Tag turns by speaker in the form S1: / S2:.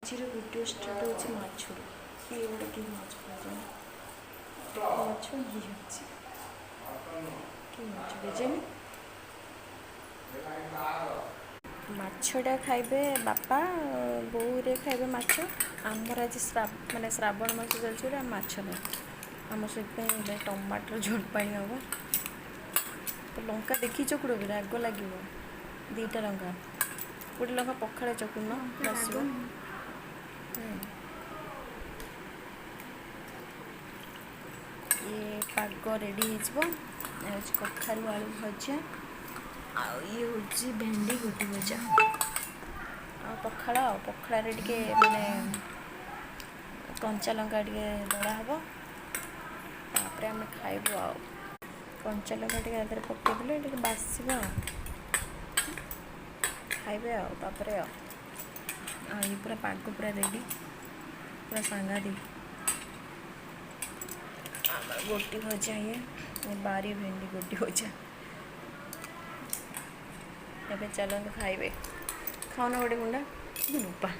S1: आज video start हो माछरू ये गोटे कि माछ माछ ये कि माछ बेजेनि माछटा खाइबे बापा बोरे खाइबे माछ आमर आज माने श्रावण मास चलती माछ ना आम सहित टमाटर झोल पानी हम तो लंका देखी चकुड़ भी राग लगे दीटा लंका गोटे लंका पखाड़ा चकुन आसो ये पाग रेडी हो कखारू आलू भजा ये हूँ भेंडी गोटी भजा पखाड़ पखाड़े टे माने कंचा लंका टे दड़ा हम तापर आम खाइबू आ कंचा लंका टे पकईदे टे बासब खाइबे आपर ये पूरा पाग पूरा रेडी पूरा सांगादी गोटी भजा ये बारी भेंडी गोटी भजा एबे चलते खाइबे खाओना गोटे गुंडा रूपा